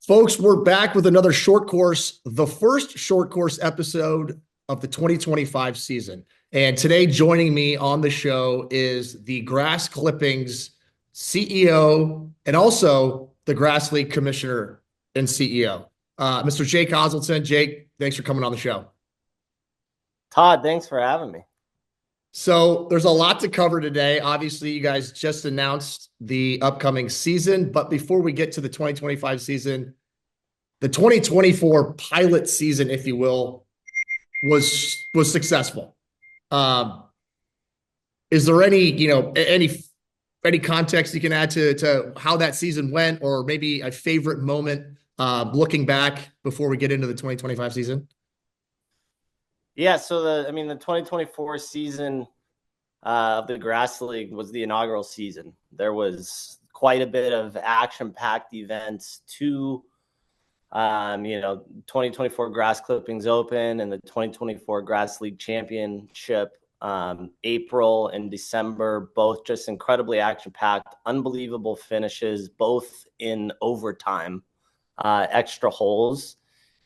Folks, we're back with another short course, the first short course episode of the 2025 season. And today, joining me on the show is the Grass Clippings CEO and also the Grass League Commissioner and CEO, Mr. Jake Hoselton. Jake, thanks for coming on the show. Todd, thanks for having me. So there's a lot to cover today. Obviously, you guys just announced the upcoming season, but before we get to the 2025 season, the 2024 pilot season, if you will, was successful. Is there any context you can add to how that season went, or maybe a favorite moment looking back before we get into the 2025 season? Yeah, so the 2024 season of the Grass League was the inaugural season. There was quite a bit of action-packed events. 2024 Grass Clippings Open and the 2024 Grass League Championship, April and December, both just incredibly action-packed, unbelievable finishes, both in overtime, extra holes.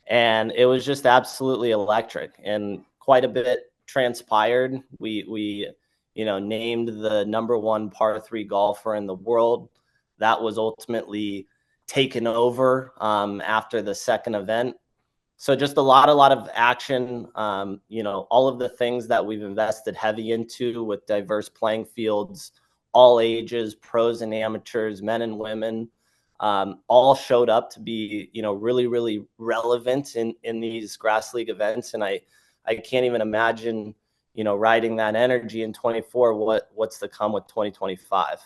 And it was just absolutely electric, and quite a bit transpired. We named the number one par 3 golfer in the world. That was ultimately taken over after the second event. So just a lot of action, all of the things that we've invested heavy into with diverse playing fields, all ages, pros and amateurs, men and women, all showed up to be, really, really relevant in these Grass League events. And I can't even imagine, riding that energy in 24, what's to come with 2025.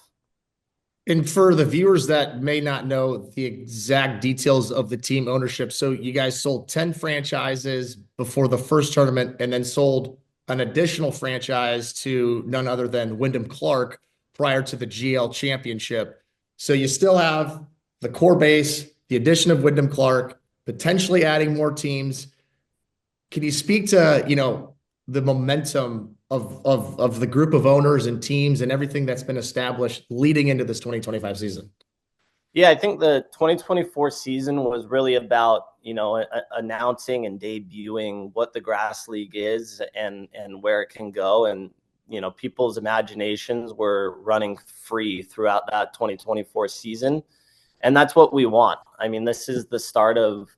And for the viewers that may not know the exact details of the team ownership, so you guys sold 10 franchises before the first tournament and then sold an additional franchise to none other than Wyndham Clark prior to the GL Championship. So you still have the core base, the addition of Wyndham Clark, potentially adding more teams. Can you speak to, the momentum of the group of owners and teams and everything that's been established leading into this 2025 season? Yeah, I think the 2024 season was really about, announcing and debuting what the Grass League is and where it can go. And, people's imaginations were running free throughout that 2024 season. And that's what we want. I mean, this is the start of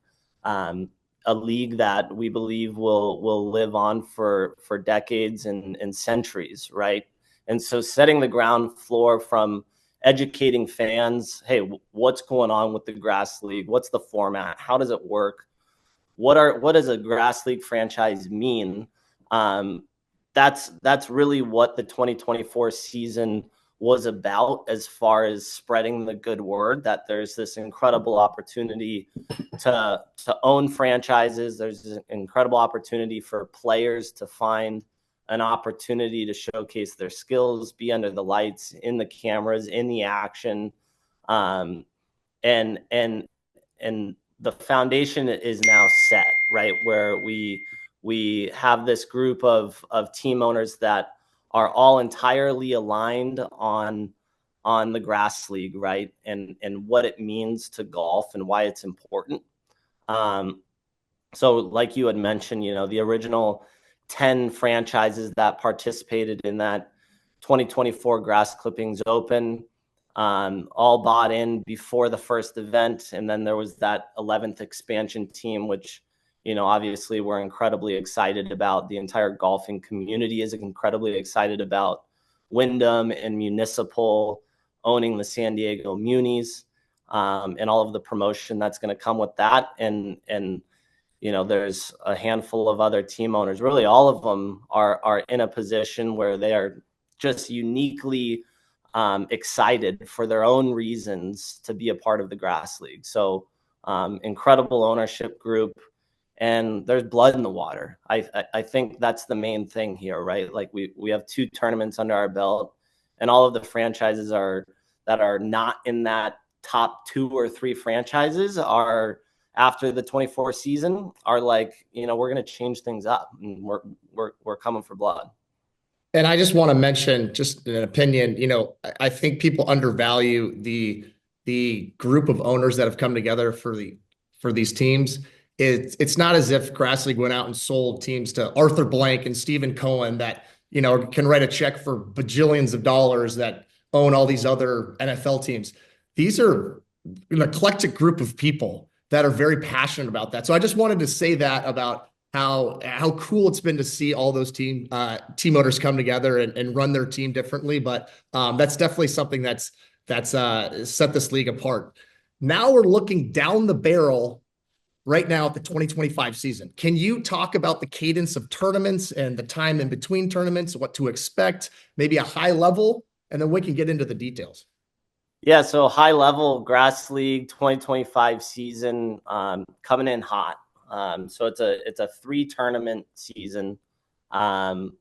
a league that we believe will live on for decades and centuries, right? And so setting the ground floor from educating fans, hey, what's going on with the Grass League? What's the format? How does it work? What does a Grass League franchise mean? That's really what the 2024 season was about, as far as spreading the good word that there's this incredible opportunity to own franchises. There's an incredible opportunity for players to find an opportunity to showcase their skills, be under the lights, in the cameras, in the action. And the foundation is now set, right? Where we have this group of team owners that are all entirely aligned on the Grass League, right? And what it means to golf and why it's important. So like you had mentioned, the original 10 franchises that participated in that 2024 Grass Clippings Open, all bought in before the first event. And then there was that 11th expansion team, which, obviously we're incredibly excited about. The entire golfing community is incredibly excited about Wyndham and Municipal owning the San Diego Munis, and all of the promotion that's going to come with that. And there's a handful of other team owners. Really, all of them are in a position where they are just uniquely excited for their own reasons to be a part of the Grass League. So incredible ownership group. And there's blood in the water. I think that's the main thing here, right? Like we have 2 tournaments under our belt, and all of the franchises that are not in that top 2 or 3 franchises are, after the 24 season, are like, we're going to change things up, and we're coming for blood. And I just want to mention, just an opinion, I think people undervalue the group of owners that have come together for the for these teams. It's not as if Grass League went out and sold teams to Arthur Blank and Stephen Cohen that, can write a check for bajillions of dollars that own all these other NFL teams. These are an eclectic group of people that are very passionate about that. So I just wanted to say that about how cool it's been to see all those team owners come together and run their team differently. But that's definitely something that's set this league apart. Now we're looking down the barrel right now at the 2025 season. Can you talk about the cadence of tournaments and the time in between tournaments, what to expect, maybe a high level, and then we can get into the details. Yeah, so high level Grass League 2025 season coming in hot. So it's a 3-tournament season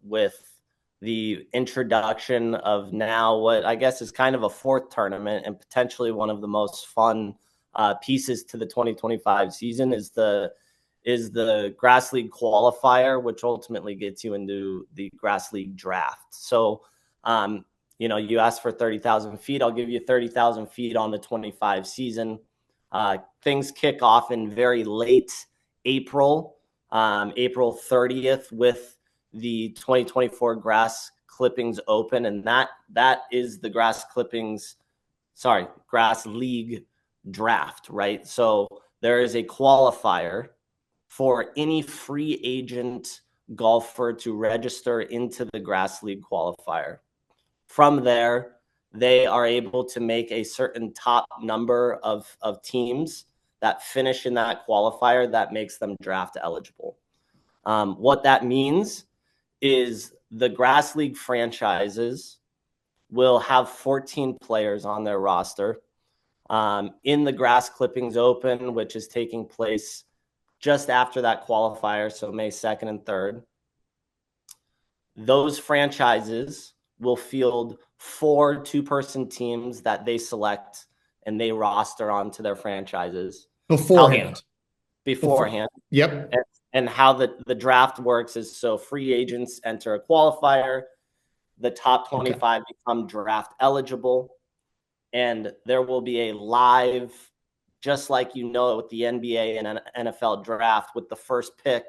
with the introduction of now what I guess is kind of a 4th tournament and potentially one of the most fun pieces to the 2025 season is the Grass League qualifier, which ultimately gets you into the Grass League draft. So you asked for 30,000 feet. I'll give you 30,000 feet on the 25 season. Things kick off in very late April, April 30th with the 2024 Grass Clippings Open. And that is the Grass League draft, right? So there is a qualifier for any free agent golfer to register into the Grass League qualifier. From there, they are able to make a certain top number of teams that finish in that qualifier that makes them draft eligible. What that means is the Grass League franchises will have 14 players on their roster. In the Grass Clippings Open, which is taking place just after that qualifier, so May 2nd and 3rd, those franchises will field 4 two-person teams that they select and they roster onto their franchises. Beforehand. Yep. And how the draft works is so free agents enter a qualifier, the top 25 become draft eligible, and there will be a live, just like with the NBA and NFL draft, with the first pick,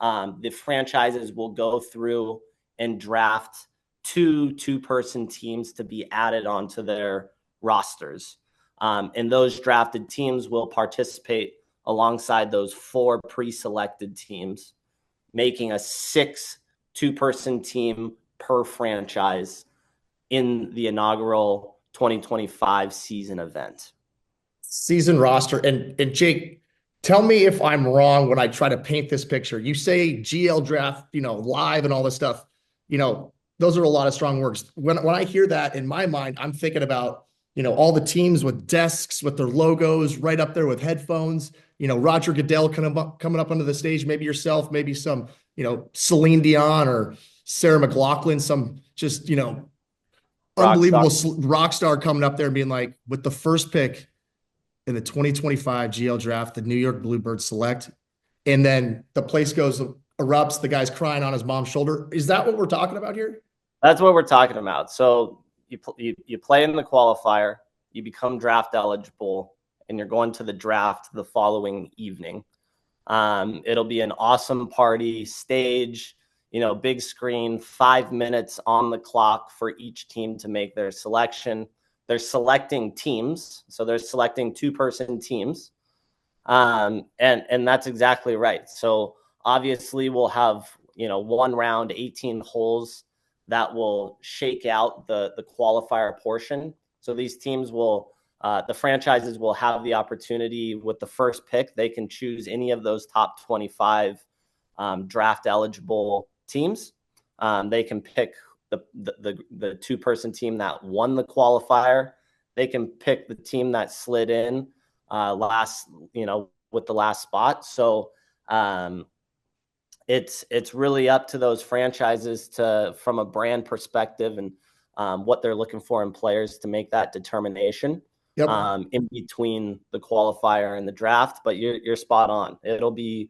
the franchises will go through and draft two-person teams to be added onto their rosters. And those drafted teams will participate alongside those 4 pre-selected teams, making a 6 two-person team per franchise in the inaugural 2025 season event. Season roster. And Jake, tell me if I'm wrong when I try to paint this picture. You say GL draft, live and all this stuff, those are a lot of strong words. When I hear that in my mind, I'm thinking about, all the teams with desks with their logos right up there with headphones, Roger Goodell coming up onto the stage, maybe yourself, maybe some, Celine Dion or Sarah McLachlan, some just, unbelievable rock star coming up there and being like, with the first pick in the 2025 GL draft, the New York Bluebirds select, and then the place erupts, the guy's crying on his mom's shoulder. Is that what we're talking about here? That's what we're talking about. So you play in the qualifier, you become draft eligible, and you're going to the draft the following evening. It'll be an awesome party, stage, big screen, 5 minutes on the clock for each team to make their selection. They're selecting teams, so they're selecting two-person teams, and that's exactly right. So obviously we'll have 1 round, 18 holes that will shake out the qualifier portion. So these teams the franchises will have the opportunity with the first pick. They can choose any of those top 25 draft eligible teams. They can pick the two-person team that won the qualifier. They can pick the team that slid in with the last spot. So it's really up to those franchises from a brand perspective and what they're looking for in players to make that determination. Yep. In between the qualifier and the draft. But you're spot on. It'll be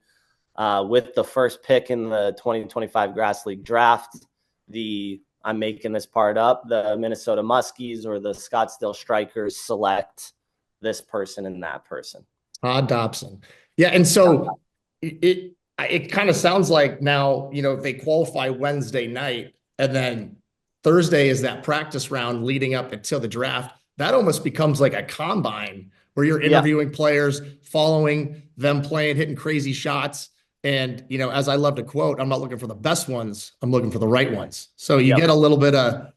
with the first pick in the 2025 Grass League draft, I'm making this part up, the Minnesota Muskies or the Scottsdale Strikers select this person and that person. Todd Dobson. Yeah, and so it kind of sounds like now, they qualify Wednesday night, and then Thursday is that practice round leading up until the draft. That almost becomes like a combine where you're Yeah, interviewing players, following them playing, hitting crazy shots. And, as I love to quote, I'm not looking for the best ones, I'm looking for the right ones. So you get yep. a little bit of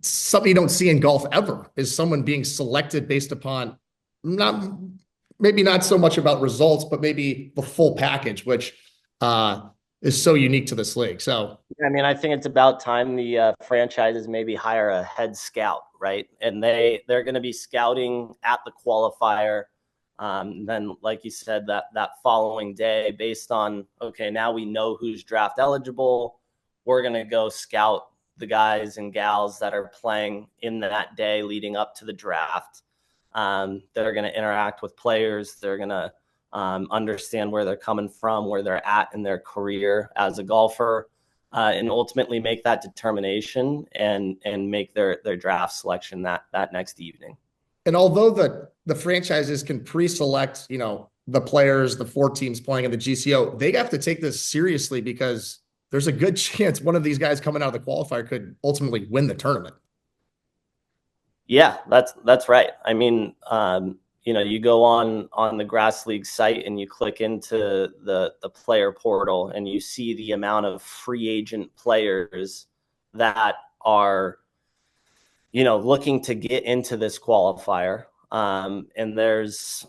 something you don't see in golf ever is someone being selected based upon not maybe not so much about results, but maybe the full package, which is so unique to this league. So, I mean, I think it's about time the franchises maybe hire a head scout, right? And they're going to be scouting at the qualifier. Then, like you said, that following day, based on okay, now we know who's draft eligible. We're going to go scout the guys and gals that are playing in that day leading up to the draft. That are going to interact with players. They're going to understand where they're coming from, where they're at in their career as a golfer, and ultimately make that determination and make their draft selection that next evening. and although the franchises can pre-select, the players, the four teams playing in the GCO, they have to take this seriously because there's a good chance one of these guys coming out of the qualifier could ultimately win the tournament. Yeah, that's right. I mean, you go on the Grass League site and you click into the player portal and you see the amount of free agent players that are looking to get into this qualifier. And there's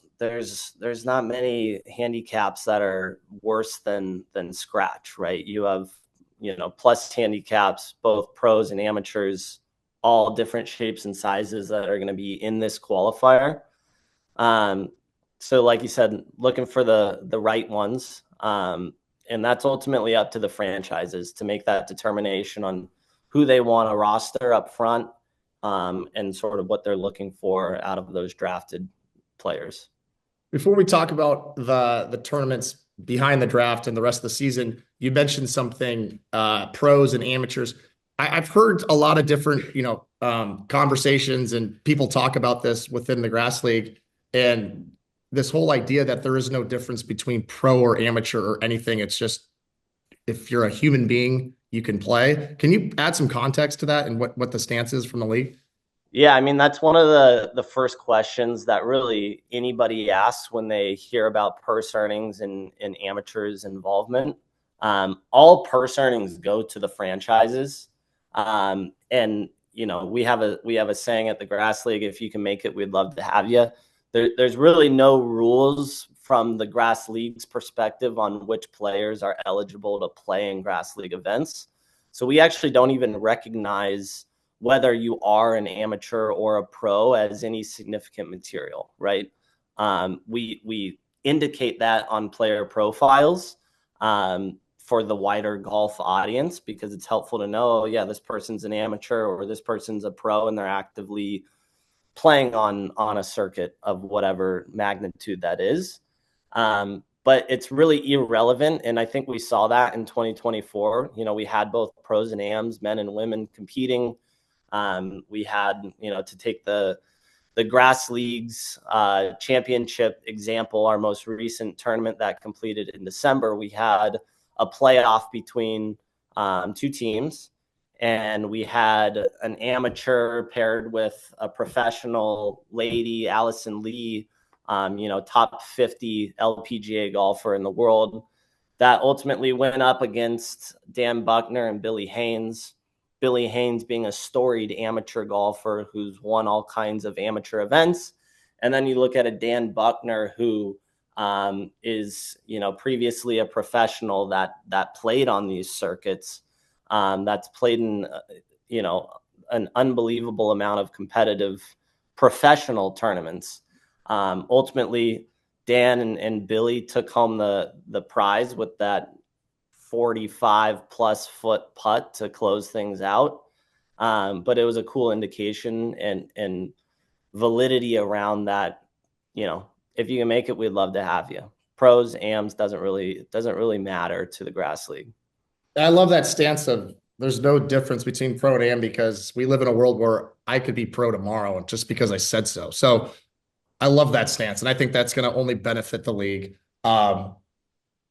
not many handicaps that are worse than scratch, right? You have plus handicaps, both pros and amateurs, all different shapes and sizes that are going to be in this qualifier. So like you said, looking for the right ones. And that's ultimately up to the franchises to make that determination on who they want to roster up front, and sort of what they're looking for out of those drafted players. Before we talk about the tournaments behind the draft and the rest of the season, you mentioned something, pros and amateurs. I've heard a lot of different, conversations and people talk about this within the Grass League, and this whole idea that there is no difference between pro or amateur or anything. It's just if you're a human being, you can play. Can you add some context to that and what the stance is from the league? Yeah, I mean, that's one of the first questions that really anybody asks when they hear about purse earnings and amateurs involvement. All purse earnings go to the franchises. And we have a saying at the Grass League: if you can make it, we'd love to have you. There's really no rules from the Grass League's perspective on which players are eligible to play in Grass League events. So we actually don't even recognize whether you are an amateur or a pro as any significant material, right? We indicate that on player profiles, for the wider golf audience, because it's helpful to know, yeah, this person's an amateur or this person's a pro and they're actively playing on a circuit of whatever magnitude that is. But it's really irrelevant. And I think we saw that in 2024. We had both pros and AMs, men and women, competing. We had, to take the Grass League's championship example, our most recent tournament that completed in December, we had a playoff between two teams, and we had an amateur paired with a professional lady, Allison Lee, top 50 LPGA golfer in the world, that ultimately went up against Dan Buckner and Billy Haynes. Billy Haynes being a storied amateur golfer who's won all kinds of amateur events. And then you look at a Dan Buckner who is, previously a professional that played on these circuits, that's played in, an unbelievable amount of competitive professional tournaments. Ultimately, Dan and Billy took home the prize with that 45 plus foot putt to close things out. But it was a cool indication and validity around that. If you can make it, we'd love to have you. Pros, AMs doesn't really matter to the Grass League. I love that stance of there's no difference between pro and am because we live in a world where I could be pro tomorrow just because I said so. So I love that stance, and I think that's going to only benefit the league. Um,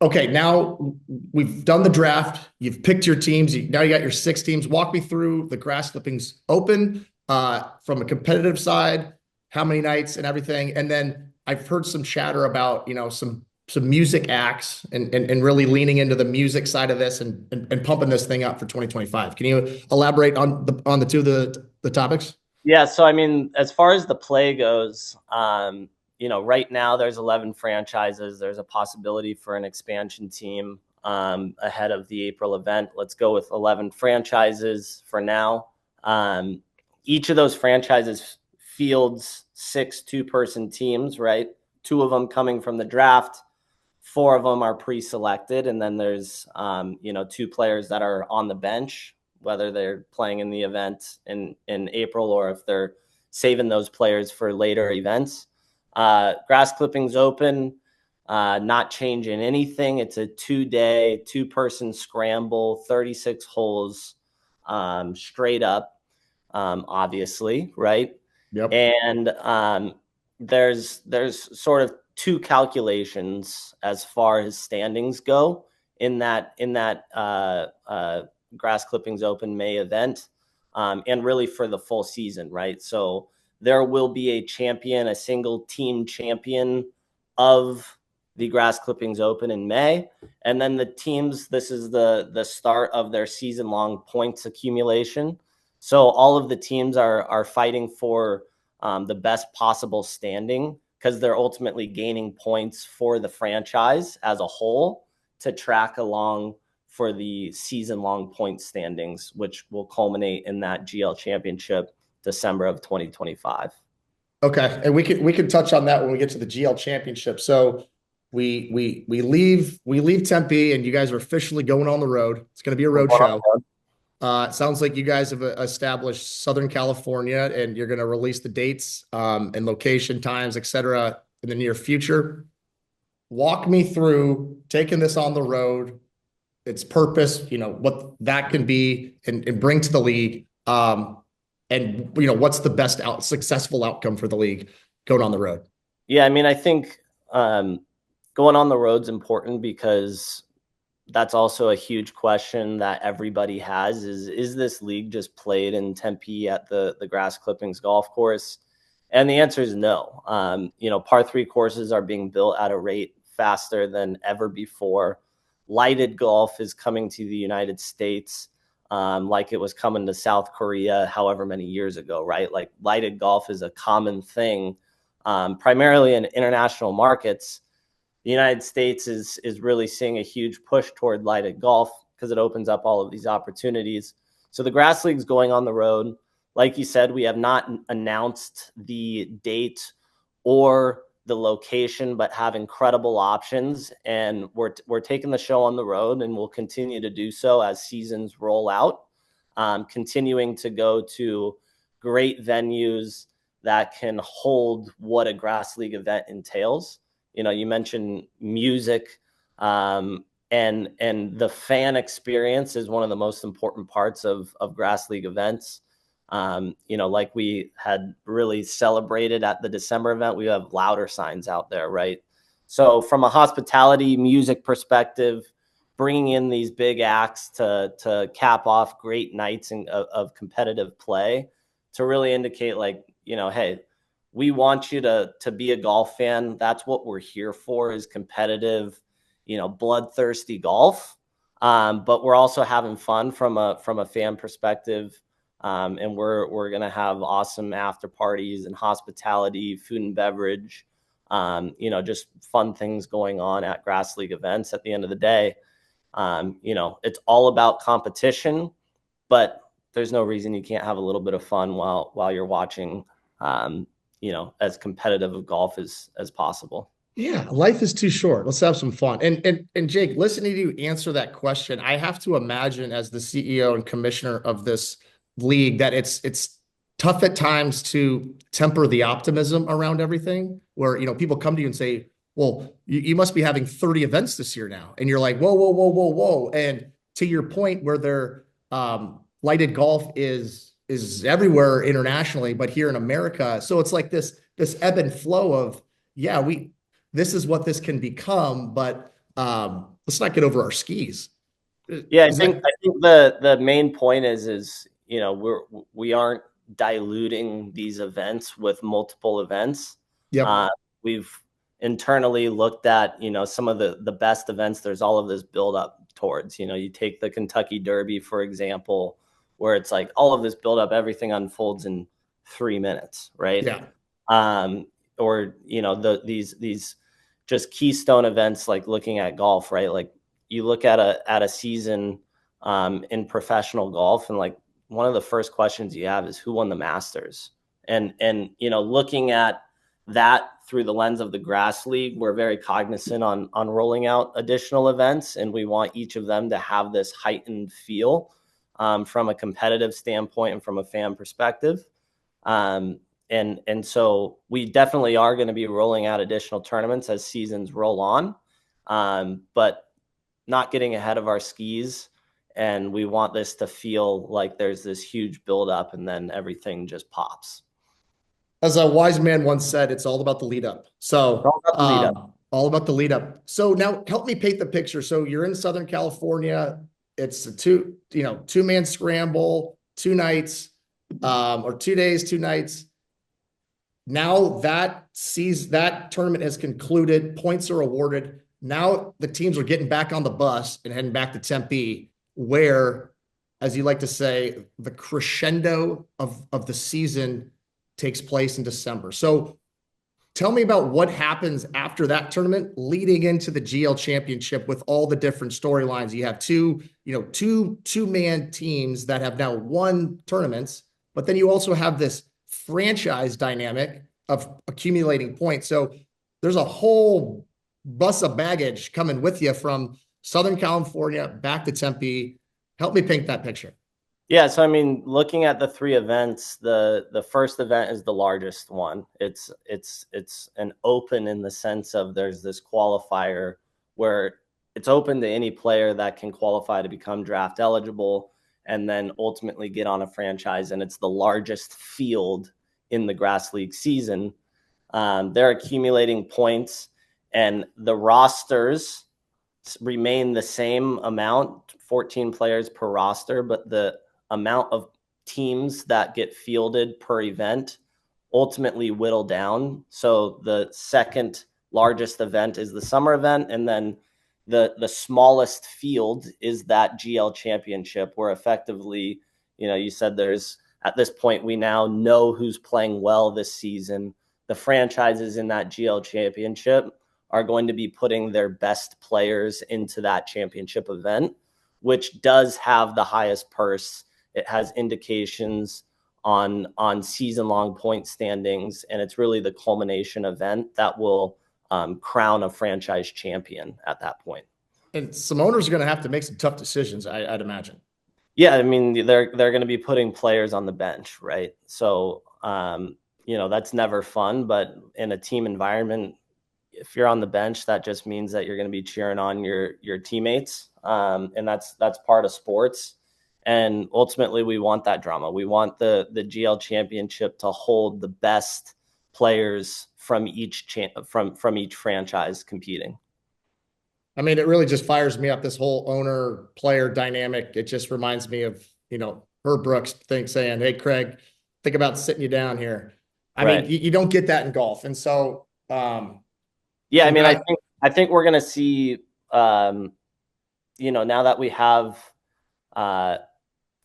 okay, now we've done the draft. You've picked your teams. Now you got your 6 teams. Walk me through the Grass Clippings Open from a competitive side, how many nights and everything. And then I've heard some chatter about, some music acts and really leaning into the music side of this and pumping this thing up for 2025. Can you elaborate on the two of the topics? Yeah, so I mean, as far as the play goes, right now there's 11 franchises. There's a possibility for an expansion team ahead of the April event. Let's go with 11 franchises for now. Each of those franchises fields 6 two-person teams, right? 2 of them coming from the draft, 4 of them are pre-selected, and then there's 2 players that are on the bench, whether they're playing in the event in April or if they're saving those players for later events. Grass Clippings Open, not changing anything. It's a 2-day, 2-person scramble, 36 holes, straight up, obviously, right? Yep. And there's sort of 2 calculations as far as standings go in that Grass Clippings Open May event, and really for the full season, right? So there will be a champion, a single team champion of the Grass Clippings Open in May. And then the teams, this is the start of their season-long points accumulation. So all of the teams are fighting for the best possible standing because they're ultimately gaining points for the franchise as a whole to track along for the season-long point standings, which will culminate in that GL Championship December of 2025. Okay, and we can touch on that when we get to the GL Championship. So we leave Tempe, and you guys are officially going on the road. It's going to be a road show. It sounds like you guys have established Southern California, and you're going to release the dates and location, times, etc., in the near future. Walk me through taking this on the road, its purpose, what that can be and bring to the league, and what's the best successful outcome for the league going on the road. Yeah, I mean, I think going on the road's important because that's also a huge question that everybody has is this league just played in Tempe at the Grass Clippings golf course? And the answer is no. Par 3 courses are being built at a rate faster than ever before. Lighted golf is coming to the United States like it was coming to South Korea however many years ago, right? Like lighted golf is a common thing, primarily in international markets. The United States is really seeing a huge push toward lighted golf because it opens up all of these opportunities. So the Grass League's going on the road. Like you said, we have not announced the date or the location, but have incredible options. And we're taking the show on the road, and we'll continue to do so as seasons roll out, continuing to go to great venues that can hold what a Grass League event entails. You mentioned music, and the fan experience is one of the most important parts of Grass League events. Like we had really celebrated at the December event, we have louder signs out there, right? So from a hospitality music perspective, bringing in these big acts to cap off great nights of competitive play to really indicate hey, we want you to be a golf fan. That's what we're here for, is competitive, bloodthirsty golf. But we're also having fun from a fan perspective. And we're going to have awesome after parties and hospitality, food and beverage, just fun things going on at Grass League events. At the end of the day, it's all about competition, but there's no reason you can't have a little bit of fun while you're watching, as competitive of golf as possible. Yeah, life is too short. Let's have some fun. And Jake, listening to you answer that question, I have to imagine as the CEO and commissioner of this league that it's tough at times to temper the optimism around everything, where people come to you and say, well, you must be having 30 events this year now, and you're like, whoa, whoa, whoa, whoa, whoa. And to your point, where they're lighted golf is everywhere internationally, but here in America, so it's like this this ebb and flow of, yeah, this is what this can become, but let's not get over our skis. Yeah, I Is think that, I think the main point is we aren't diluting these events with multiple events. Uh, yep, we've internally looked at some of the best events. There's all of this build up towards. You take the Kentucky Derby for example, where it's like all of this build up, everything unfolds in 3 minutes, right? yeah. Um, or these just keystone events like looking at golf, right? Like you look at a season in professional golf, and like one of the first questions you have is who won the Masters, and looking at that through the lens of the grass league, we're very cognizant on rolling out additional events, and we want each of them to have this heightened feel from a competitive standpoint and from a fan perspective. Um, and so we definitely are going to be rolling out additional tournaments as seasons roll on, but not getting ahead of our skis. And we want this to feel like there's this huge buildup and then everything just pops. As a wise man once said, it's all about the lead up. It's all So, about the lead up. all about the lead up. So now help me paint the picture. So you're in Southern California. It's a two-man scramble, 2 nights, or 2 days, 2 nights. Now that tournament has concluded, points are awarded. Now the teams are getting back on the bus and heading back to Tempe, where, as you like to say, the crescendo of the season takes place in December. So tell me about what happens after that tournament leading into the GL championship with all the different storylines. You have two-man teams that have now won tournaments, but then you also have this franchise dynamic of accumulating points. So there's a whole bus of baggage coming with you from Southern California back to Tempe. Help me paint that picture. Yeah, so I mean, looking at the three events, the first event is the largest one. It's an open in the sense of there's this qualifier where it's open to any player that can qualify to become draft eligible and then ultimately get on a franchise. And it's the largest field in the grass league season. They're accumulating points, and the rosters remain the same amount, 14 players per roster, but the amount of teams that get fielded per event ultimately whittle down. So the second largest event is the summer event, and then the smallest field is that GL championship, where effectively, you said there's at this point we now know who's playing well this season. The franchises in that GL championship are going to be putting their best players into that championship event, which does have the highest purse. It has indications on season-long point standings, and it's really the culmination event that will crown a franchise champion at that point. And some owners are going to have to make some tough decisions, I'd imagine. Yeah, I mean they're going to be putting players on the bench, right? So that's never fun, but in a team environment, if you're on the bench, that just means that you're going to be cheering on your teammates, and that's part of sports. And ultimately, we want that drama. We want the GL championship to hold the best players from each from each franchise competing. I mean, it really just fires me up, this whole owner player dynamic. It just reminds me of, Herb Brooks saying, "Hey, Craig, think about sitting you down here." I mean, Right. you don't get that in golf. And so, Yeah, I mean, congrats. I think we're going to see, now that we have uh,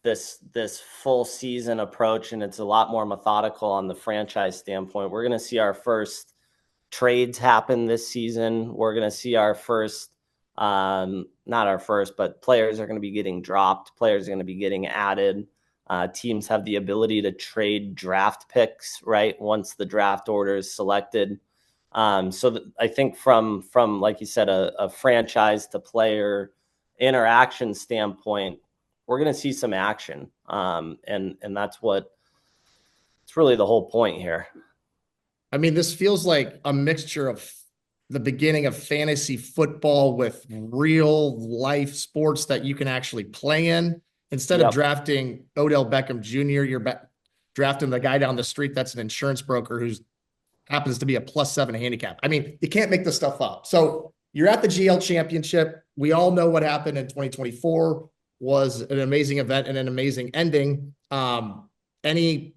this full season approach, and it's a lot more methodical on the franchise standpoint. We're going to see our first trades happen this season. We're going to see our first, not our first, but players are going to be getting dropped. Players are going to be getting added. Teams have the ability to trade draft picks, right? Once the draft order is selected. I think from like you said, a franchise to player interaction standpoint, we're going to see some action, and that's it's really the whole point here. I mean, this feels like a mixture of the beginning of fantasy football with real life sports that you can actually play in. Instead of Yep. drafting Odell Beckham Jr., you're drafting the guy down the street that's an insurance broker who's happens to be a +7 handicap. I mean, you can't make this stuff up. So you're at the GL Championship. We all know what happened in 2024 was an amazing event and an amazing ending. Any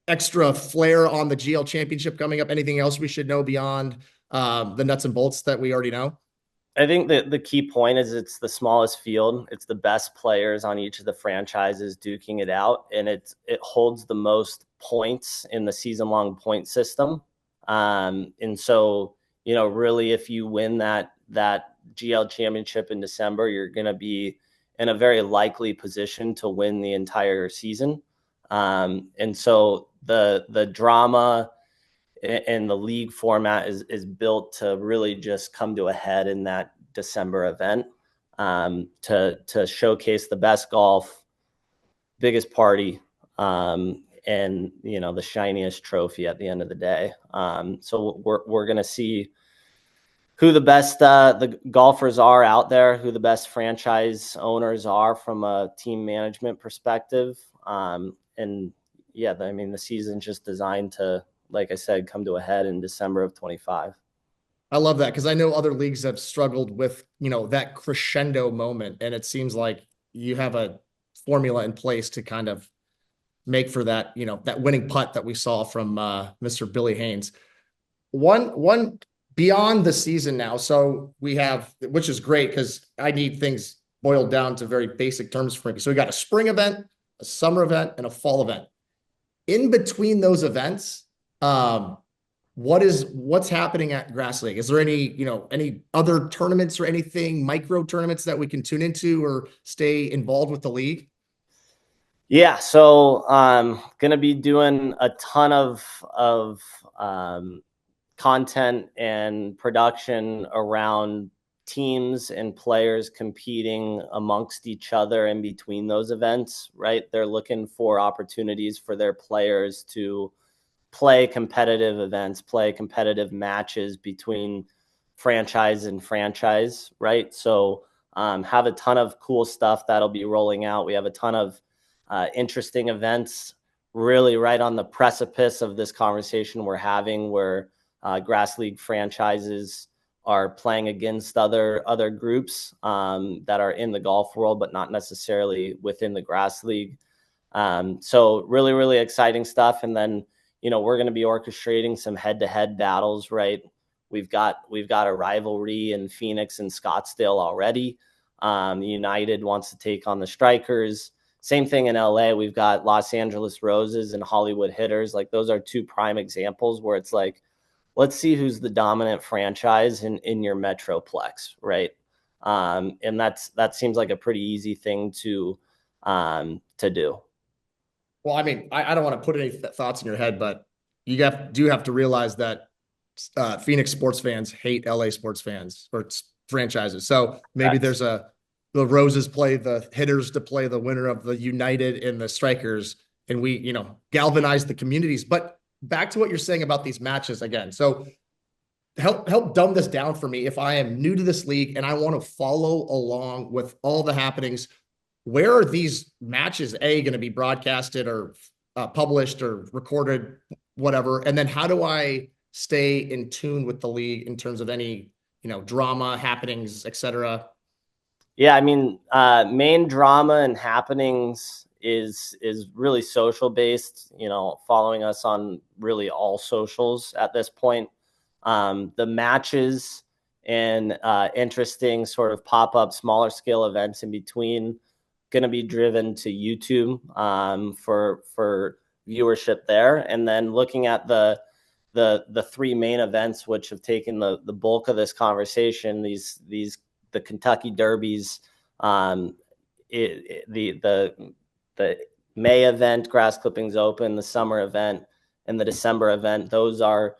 extra flair on the GL Championship coming up? Anything else we should know beyond the nuts and bolts that we already know? I think that the key point is it's the smallest field. It's the best players on each of the franchises duking it out, and it holds the most points in the season-long point system. And so, really, if you win that GL championship in December, you're going to be in a very likely position to win the entire season. And so the drama and the league format is built to really just come to a head in that December event, to showcase the best golf, biggest party, and the shiniest trophy at the end of the day. So we're gonna see who the best the golfers are out there, who the best franchise owners are from a team management perspective. And yeah, I mean, the season's just designed to, like I said, come to a head in December of 25. I love that because I know other leagues have struggled with, that crescendo moment. And it seems like you have a formula in place to kind of make for that, that winning putt that we saw from Mr. Billy Haynes. One beyond the season now. So we have, which is great because I need things boiled down to very basic terms for me. So we got a spring event, a summer event, and a fall event. In between those events, what's happening at Grass League? Is there any other tournaments or anything, micro tournaments that we can tune into or stay involved with the league? Yeah, so gonna be doing a ton of content and production around teams and players competing amongst each other in between those events, right? They're looking for opportunities for their players to play competitive events, play competitive matches between franchise and franchise, right? So have a ton of cool stuff that'll be rolling out. We have a ton of interesting events really right on the precipice of this conversation we're having, where Grass League franchises are playing against other groups that are in the golf world, but not necessarily within the Grass League. So really, really exciting stuff. And then, we're going to be orchestrating some head-to-head battles, right? We've got a rivalry in Phoenix and Scottsdale already. United wants to take on the Strikers. Same thing in LA. We've got Los Angeles Roses and Hollywood Hitters. Like, those are two prime examples where it's like, let's see who's the dominant franchise in your metroplex, right? And that seems like a pretty easy thing to do. Well, I mean, I don't want to put any thoughts in your head, but you do have to realize that Phoenix sports fans hate LA sports fans or franchises. So maybe Correct. the Roses play the Hitters to play the winner of the United and the Strikers, and we, galvanize the communities. But back to what you're saying about these matches again. So help dumb this down for me. If I am new to this league and I want to follow along with all the happenings, where are these matches going to be broadcasted or published or recorded, whatever? And then how do I stay in tune with the league in terms of any, drama, happenings, etc.? Yeah, I mean, main drama and happenings is really social based. Following us on really all socials at this point. The matches and interesting sort of pop up, smaller scale events in between, going to be driven to YouTube for viewership there, and then looking at the three main events which have taken the bulk of this conversation. The Kentucky Derbies, the May event, Grass Clippings Open, the summer event, and the December event. Those are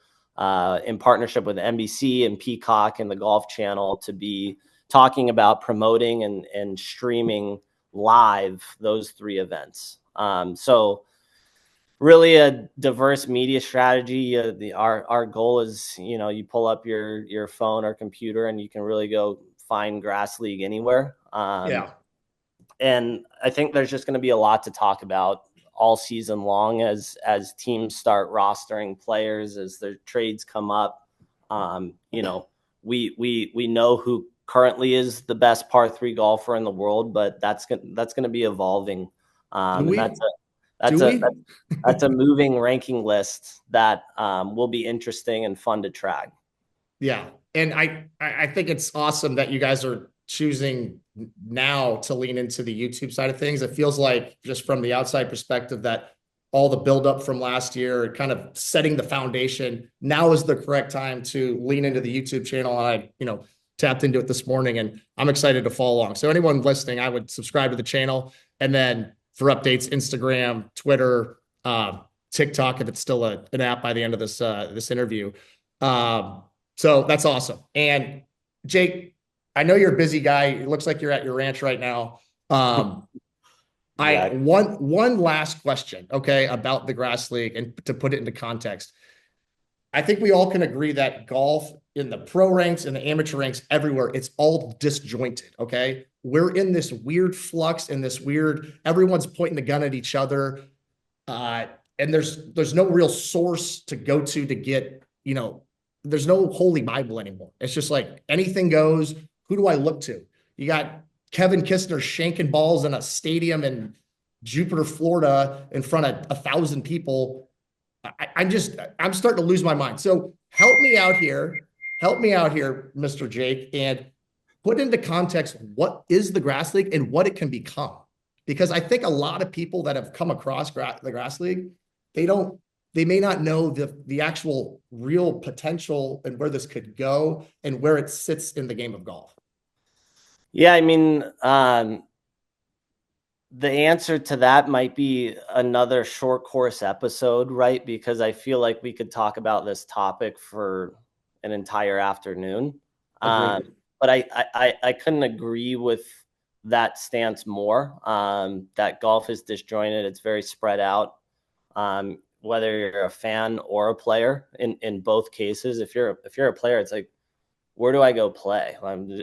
in partnership with NBC and Peacock and the Golf Channel to be talking about promoting and streaming live those three events. So really a diverse media strategy. Our goal is, you pull up your phone or computer and you can really go find Grass League anywhere. Yeah. And I think there's just going to be a lot to talk about all season long as teams start rostering players, as their trades come up. We know who currently is the best par three golfer in the world, but that's going to be evolving. Do And we? that's Do we? that's a moving ranking list that will be interesting and fun to track. Yeah. And I think it's awesome that you guys are choosing now to lean into the YouTube side of things. It feels like, just from the outside perspective, that all the buildup from last year, kind of setting the foundation, now is the correct time to lean into the YouTube channel. And I tapped into it this morning, and I'm excited to follow along. So anyone listening, I would subscribe to the channel, and then for updates, Instagram, Twitter, TikTok, if it's still an app by the end of this interview. So that's awesome. And Jake, I know you're a busy guy. It looks like you're at your ranch right now. Exactly. One last question, okay, about the grass league, and to put it into context. I think we all can agree that golf, in the pro ranks and the amateur ranks everywhere, it's all disjointed. Okay. We're in this weird flux, and this weird, everyone's pointing the gun at each other. And there's no real source to go to get, there's no holy Bible anymore. It's just like anything goes. Who do I look to? You got Kevin Kistner shanking balls in a stadium in Jupiter, Florida, in front of 1,000 people. I'm starting to lose my mind. So help me out here. Help me out here, Mr. Jake, and put into context what is the grass league and what it can become. Because I think a lot of people that have come across the grass league, they may not know the actual real potential and where this could go and where it sits in the game of golf. Yeah, I mean, the answer to that might be another short course episode, right? Because I feel like we could talk about this topic for an entire afternoon. Agreed. But I couldn't agree with that stance more. That golf is disjointed. It's very spread out. Whether you're a fan or a player, in both cases, if you're a player, it's like, where do I go play?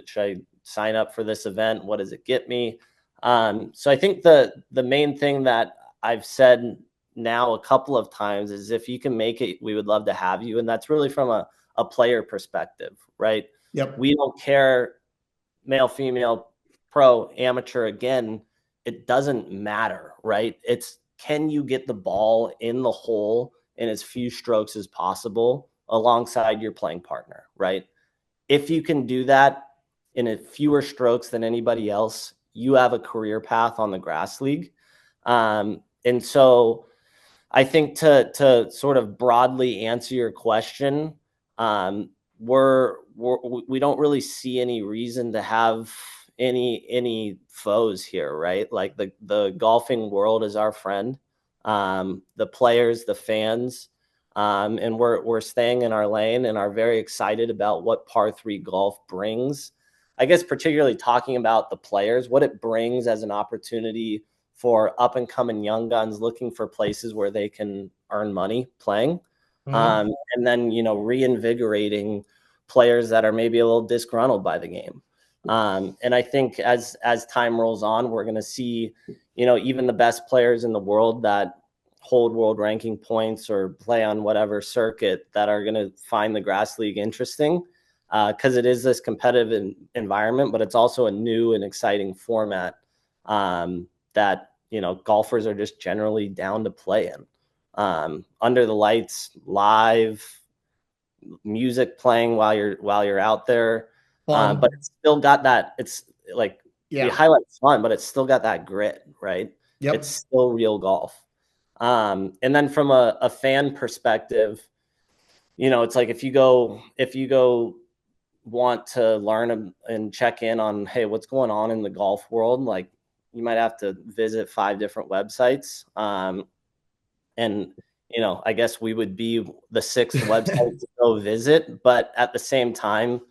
Should I sign up for this event? What does it get me? So I think the main thing that I've said now a couple of times is, if you can make it, we would love to have you. And that's really from a player perspective, right? Yep. We don't care, male, female, pro, amateur. Again, it doesn't matter, right? It's, can you get the ball in the hole in as few strokes as possible alongside your playing partner, right? If you can do that in a fewer strokes than anybody else, you have a career path on the grass league. And so I think to sort of broadly answer your question, we don't really see any reason to have any foes here, right? Like the golfing world is our friend, the players, the fans, and we're staying in our lane and are very excited about what par three golf brings. I guess particularly talking about the players, what it brings as an opportunity for up and coming young guns looking for places where they can earn money playing. Mm-hmm. And then, reinvigorating players that are maybe a little disgruntled by the game. And I think as time rolls on, we're going to see, even the best players in the world that hold world ranking points or play on whatever circuit, that are going to find the grass league interesting, because it is this competitive environment, but it's also a new and exciting format that golfers are just generally down to play in. Under the lights, live music playing while you're out there, but it's still got that. It's like, we Yeah. highlight fun, but it's still got that grit, right? It's Yep. still real golf. And then from a fan perspective, it's like, if you go want to learn and check in on, hey, what's going on in the golf world, like, you might have to visit 5 different websites. And, I guess we would be the 6th website to go visit. But at the same time,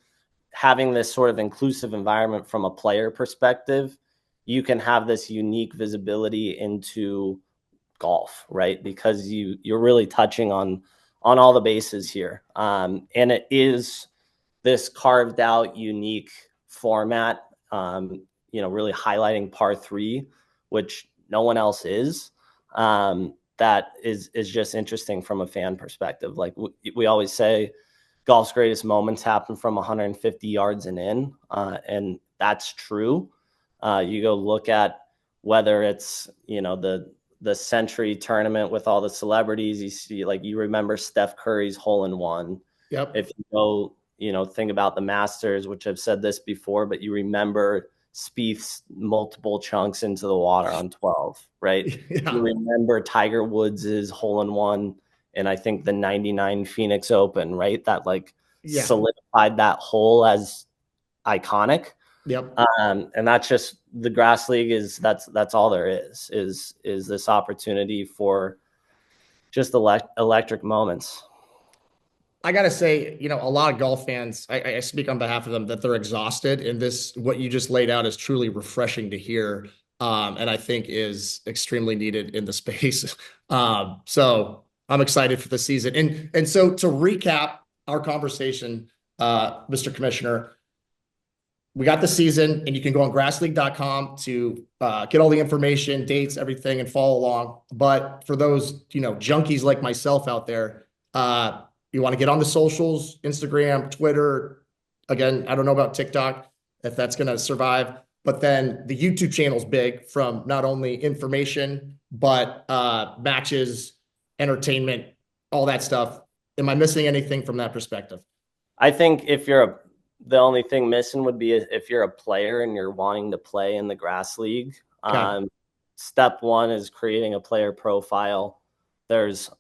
having this sort of inclusive environment from a player perspective, you can have this unique visibility into golf, right? Because you're really touching on all the bases here. And it is this carved out, unique format, really highlighting par three, which no one else is. that is just interesting from a fan perspective. Like we always say, golf's greatest moments happen from 150 yards and in, and that's true. You go look at whether it's the Century tournament with all the celebrities. You see, like, you remember Steph Curry's hole-in-one. Yep. If you go, think about the Masters, which I've said this before, but you remember Spieth's multiple chunks into the water on 12, right? Yeah. You remember Tiger Woods's hole-in-one, and I think the 99 Phoenix Open, right? That solidified that hole as iconic. Yep. And that's just the grass league that's all there is this opportunity for just electric moments. I gotta say, a lot of golf fans, I speak on behalf of them, that they're exhausted, and what you just laid out is truly refreshing to hear, and I think is extremely needed in the space. So I'm excited for the season. And so to recap our conversation, Mr. Commissioner, we got the season, and you can go on grassleague.com to get all the information, dates, everything, and follow along. But for those, junkies like myself out there, you want to get on the socials, Instagram, Twitter. Again, I don't know about TikTok, if that's going to survive. But then the YouTube channel is big, from not only information, but matches, entertainment, all that stuff. Am I missing anything from that perspective? I think the only thing missing would be if you're a player and you're wanting to play in the grass league. Okay. Step one is creating a player profile. There's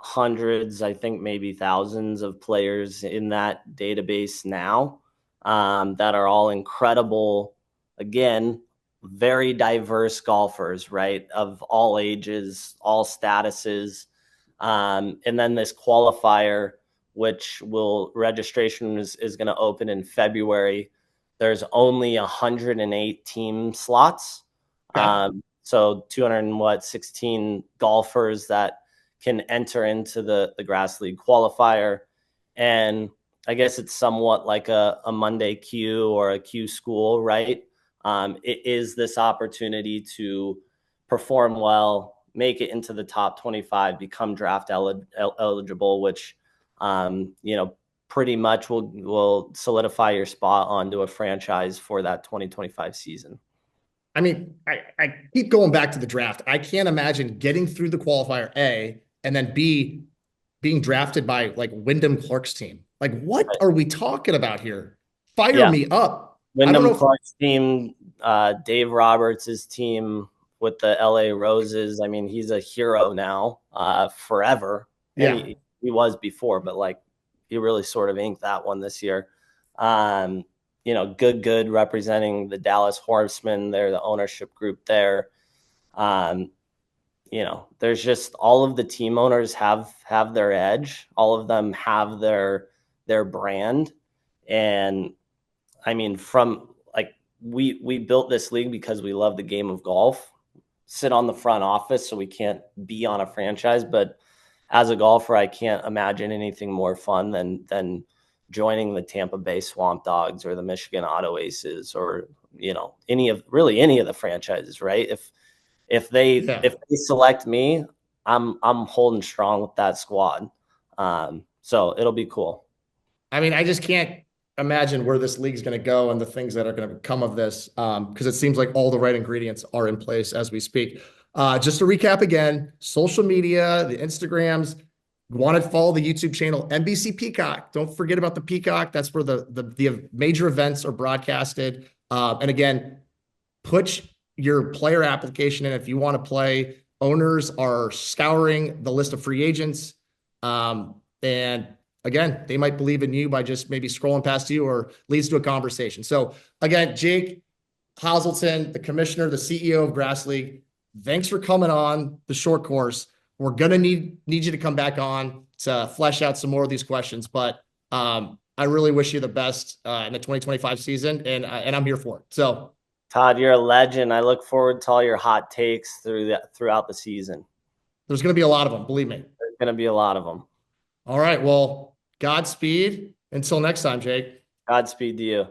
hundreds, I think maybe thousands of players in that database now, that are all incredible, again, very diverse golfers, right? Of all ages, all statuses. And then this qualifier, which registration is going to open in February. There's only 108 team slots. Okay. So 216 golfers that can enter into the grass league qualifier. And I guess it's somewhat like a Monday Q or a Q school, right? It is this opportunity to perform well, make it into the top 25, become draft eligible, which, pretty much will solidify your spot onto a franchise for that 2025 season. I mean, I keep going back to the draft. I can't imagine getting through the qualifier, A, and then B, being drafted by like Wyndham Clark's team. Like, what are we talking about here? Fire me up. Wyndham Clark's team, Dave Roberts' team with the LA Roses. I mean, he's a hero now, forever. And Yeah. he was before, but like, he really sort of inked that one this year. Good representing the Dallas Horsemen. They're the ownership group there. There's just all of the team owners have their edge. All of them have their brand. And I mean, from like, we built this league because we love the game of golf, sit on the front office, so we can't be on a franchise. But as a golfer, I can't imagine anything more fun than joining the Tampa Bay Swamp Dogs or the Michigan Auto Aces, or, any of the franchises, right? If they select me, I'm holding strong with that squad. So it'll be cool. I mean, I just can't imagine where this league's going to go and the things that are going to come of this, because it seems like all the right ingredients are in place as we speak. Just to recap again, social media, the Instagrams, want to follow the YouTube channel, NBC Peacock. Don't forget about the Peacock. That's where the major events are broadcasted. And again, put your player application in if you want to play. Owners are scouring the list of free agents. And again, they might believe in you by just maybe scrolling past you, or leads to a conversation. So again, Jake Hoselton, the commissioner, the CEO of Grass League, thanks for coming on the short course. We're going to need you to come back on to flesh out some more of these questions, but I really wish you the best in the 2025 season, and I'm here for it. So, Todd, you're a legend. I look forward to all your hot takes throughout the season. There's going to be a lot of them, believe me. There's going to be a lot of them. All right. Well, Godspeed. Until next time, Jake. Godspeed to you.